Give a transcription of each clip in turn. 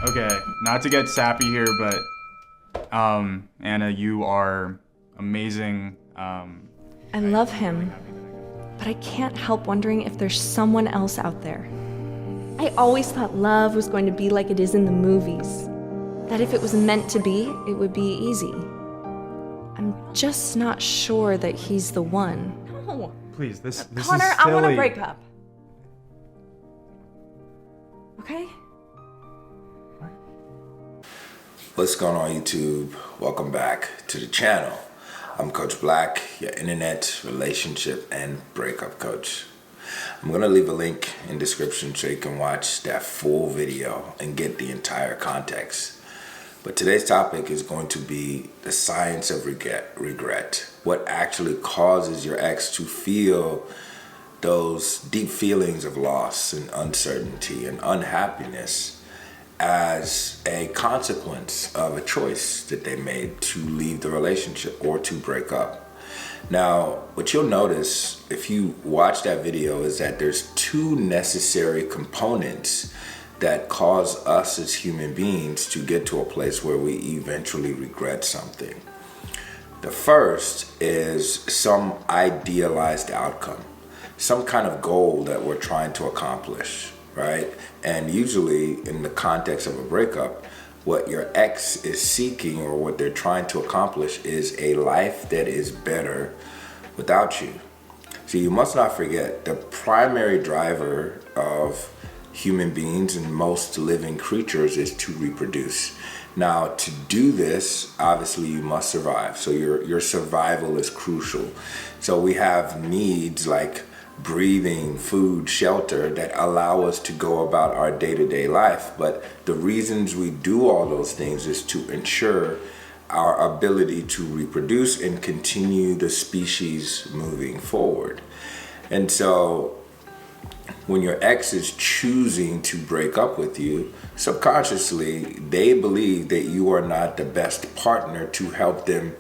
Okay, not to get sappy here, but Anna, you are amazing. I love him, but I can't help wondering if there's someone else out there. I always thought love was going to be like it is in the movies. That if it was meant to be, it would be easy. I'm just not sure that he's the one. No. Please, this Connor, is silly. I want to break up. Okay? What's going on YouTube? Welcome back to the channel. I'm Coach Black, your internet relationship and breakup coach. I'm gonna leave a link in the description so you can watch that full video and get the entire context. But today's topic is going to be the science of regret. What actually causes your ex to feel those deep feelings of loss and uncertainty and unhappiness as a consequence of a choice that they made to leave the relationship or to break up. Now, what you'll notice if you watch that video is that there's two necessary components that cause us as human beings to get to a place where we eventually regret something. The first is some idealized outcome, some kind of goal that we're trying to accomplish, right? And usually in the context of a breakup, what your ex is seeking or what they're trying to accomplish is a life that is better without you. So you must not forget the primary driver of human beings and most living creatures is to reproduce. Now, to do this, obviously you must survive. So your survival is crucial. So we have needs like breathing, food, shelter that allow us to go about our day-to-day life. But the reasons we do all those things is to ensure our ability to reproduce and continue the species moving forward. And so when your ex is choosing to break up with you, subconsciously, they believe that you are not the best partner to help them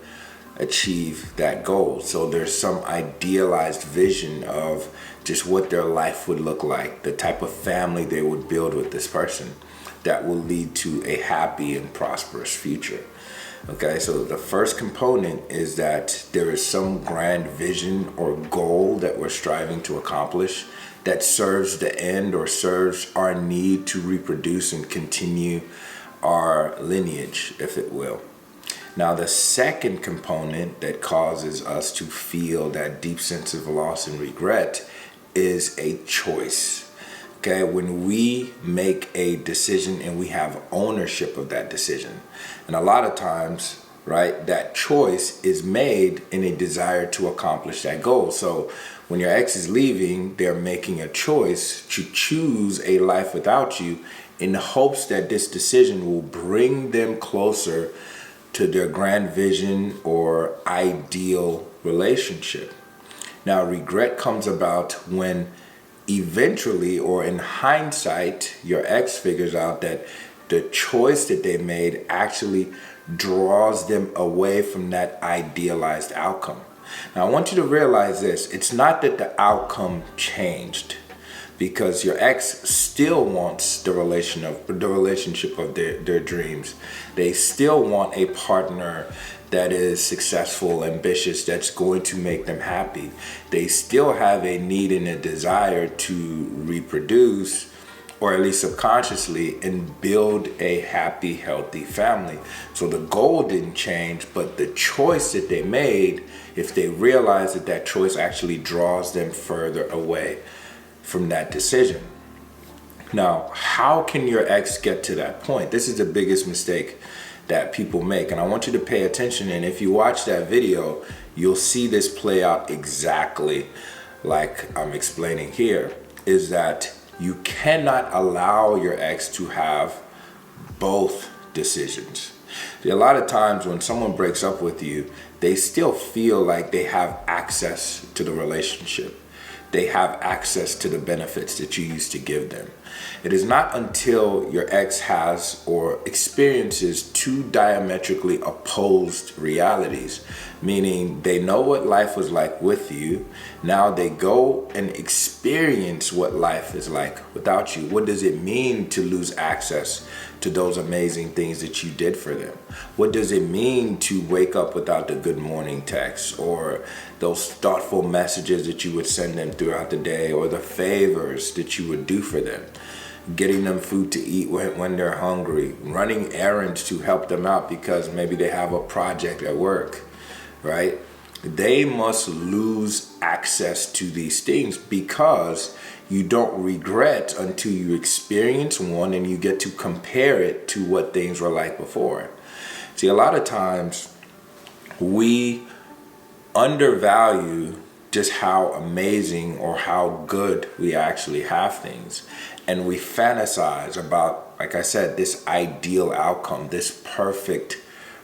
achieve that goal. So there's some idealized vision of just what their life would look like, the type of family they would build with this person that will lead to a happy and prosperous future. Okay, so the first component is that there is some grand vision or goal that we're striving to accomplish that serves the end or serves our need to reproduce and continue our lineage, if it will. Now, the second component that causes us to feel that deep sense of loss and regret is a choice. Okay, when we make a decision and we have ownership of that decision, and a lot of times, right, that choice is made in a desire to accomplish that goal. So when your ex is leaving, they're making a choice to choose a life without you in the hopes that this decision will bring them closer to their grand vision or ideal relationship. Now, regret comes about when eventually, or in hindsight, your ex figures out that the choice that they made actually draws them away from that idealized outcome. Now, I want you to realize this. It's not that the outcome changed, because your ex still wants the relationship of their dreams. They still want a partner that is successful, ambitious, that's going to make them happy. They still have a need and a desire to reproduce, or at least subconsciously, and build a happy, healthy family. So the goal didn't change, but the choice that they made, if they realize that that choice actually draws them further away from that decision. Now, how can your ex get to that point? This is the biggest mistake that people make, and I want you to pay attention. And if you watch that video, you'll see this play out exactly like I'm explaining here, is that you cannot allow your ex to have both decisions. See, a lot of times when someone breaks up with you, they still feel like they have access to the relationship. they have access to the benefits that you used to give them. It is not until your ex has or experiences two diametrically opposed realities, meaning they know what life was like with you, now they go and experience what life is like without you. What does it mean to lose access to those amazing things that you did for them? What does it mean to wake up without the good morning text, or those thoughtful messages that you would send them throughout the day, or the favors that you would do for them? Getting them food to eat when they're hungry, running errands to help them out because maybe they have a project at work, right? They must lose access to these things because you don't regret until you experience one and you get to compare it to what things were like before. See, a lot of times we undervalue just how amazing or how good we actually have things. And we fantasize about, like I said, this ideal outcome, this perfect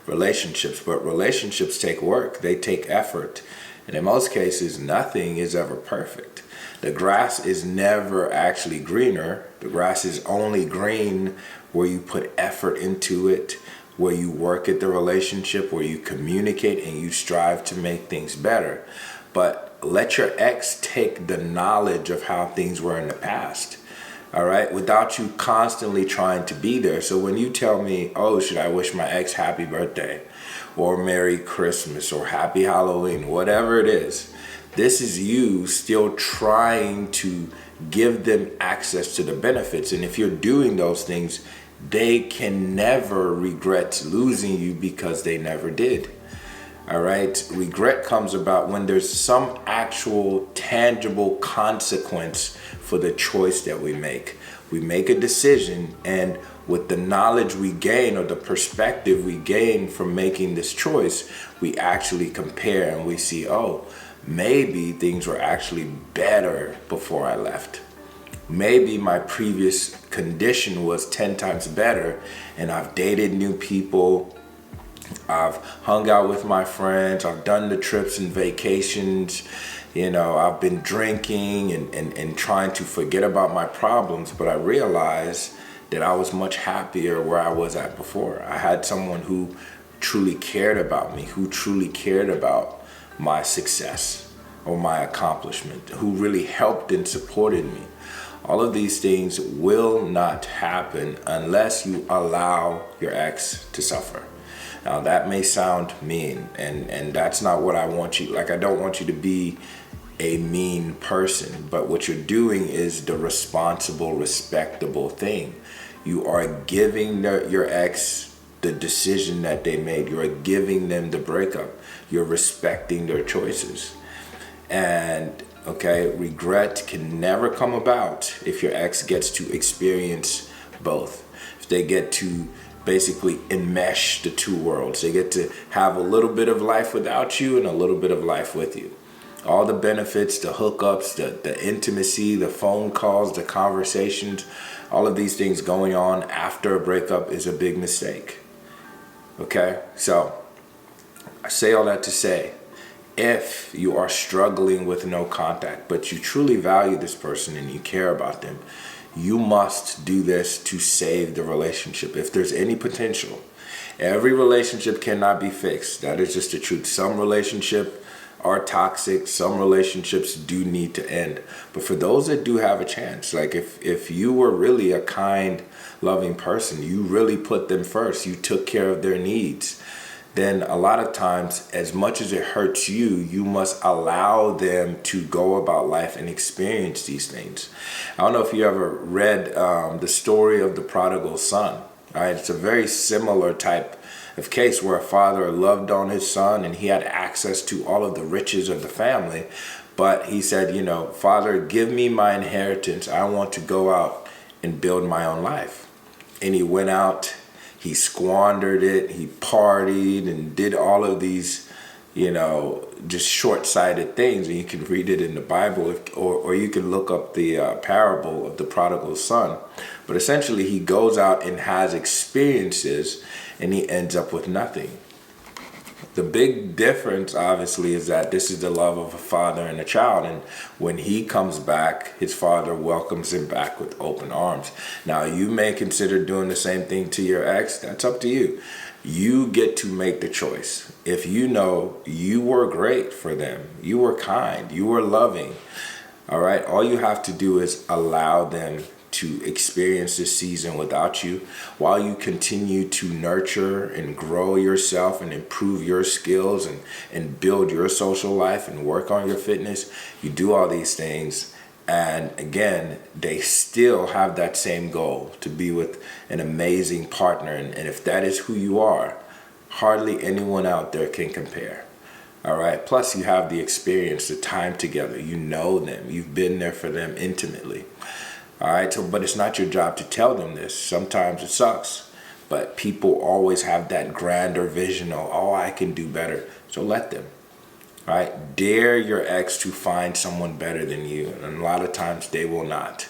relationships. But relationships take work, they take effort. And in most cases, nothing is ever perfect. The grass is never actually greener. The grass is only green where you put effort into it, where you work at the relationship, where you communicate and you strive to make things better. But let your ex take the knowledge of how things were in the past, all right, without you constantly trying to be there. So when you tell me, oh, should I wish my ex happy birthday or Merry Christmas or Happy Halloween, whatever it is, this is you still trying to give them access to the benefits. And if you're doing those things, they can never regret losing you because they never did. All right. Regret comes about when there's some actual tangible consequence for the choice that we make. We make a decision, and with the knowledge we gain or the perspective we gain from making this choice, we actually compare and we see, oh, maybe things were actually better before I left. Maybe my previous condition was 10 times better, and I've dated new people. I've hung out with my friends. I've done the trips and vacations. I've been drinking and trying to forget about my problems. But I realized that I was much happier where I was at before. I had someone who truly cared about me, who truly cared about my success or my accomplishment, who really helped and supported me. All of these things will not happen unless you allow your ex to suffer. Now that may sound mean, and that's not what I want you, I don't want you to be a mean person, but what you're doing is the responsible, respectable thing. You are giving your ex the decision that they made. You are giving them the breakup. You're respecting their choices. And regret can never come about if your ex gets to experience both. If they get to basically enmesh the two worlds. They get to have a little bit of life without you and a little bit of life with you. All the benefits, the hookups, the intimacy, the phone calls, the conversations, all of these things going on after a breakup is a big mistake. Okay? So, I say all that to say, if you are struggling with no contact, but you truly value this person and you care about them, you must do this to save the relationship. If there's any potential, every relationship cannot be fixed. That is just the truth. Some relationships are toxic. Some relationships do need to end. But for those that do have a chance, like if you were really a kind, loving person, you really put them first, you took care of their needs, then a lot of times, as much as it hurts you, you must allow them to go about life and experience these things. I don't know if you ever read the story of the prodigal son. Right? It's a very similar type of case where a father loved on his son and he had access to all of the riches of the family. But he said, Father, give me my inheritance. I want to go out and build my own life. And he went out. He squandered it, he partied and did all of these, just short-sighted things. And you can read it in the Bible, or you can look up the parable of the prodigal son. But essentially, he goes out and has experiences, and he ends up with nothing. The big difference, obviously, is that this is the love of a father and a child. And when he comes back, his father welcomes him back with open arms. Now, you may consider doing the same thing to your ex. That's up to you. You get to make the choice. If you know you were great for them, you were kind, you were loving, all right, all you have to do is allow them to experience this season without you while you continue to nurture and grow yourself and improve your skills and build your social life and work on your fitness. You do all these things, and again, they still have that same goal to be with an amazing partner. And if that is who you are, hardly anyone out there can compare. All right. Plus, you have the experience, the time together. You know them. You've been there for them intimately. All right. So, but it's not your job to tell them this. Sometimes it sucks, but people always have that grander vision of, oh, I can do better. So let them. All right. Dare your ex to find someone better than you. And a lot of times they will not.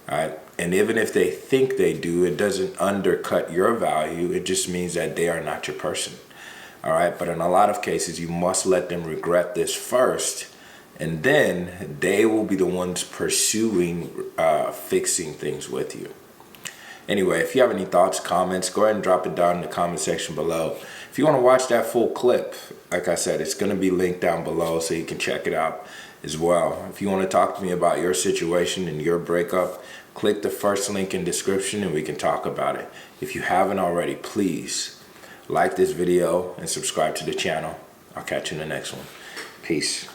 All right. And even if they think they do, it doesn't undercut your value. It just means that they are not your person. All right. But in a lot of cases, you must let them regret this first. And then they will be the ones pursuing fixing things with you. Anyway, if you have any thoughts, comments, go ahead and drop it down in the comment section below. If you want to watch that full clip, like I said, it's going to be linked down below so you can check it out as well. If you want to talk to me about your situation and your breakup, click the first link in description and we can talk about it. If you haven't already, please like this video and subscribe to the channel. I'll catch you in the next one. Peace.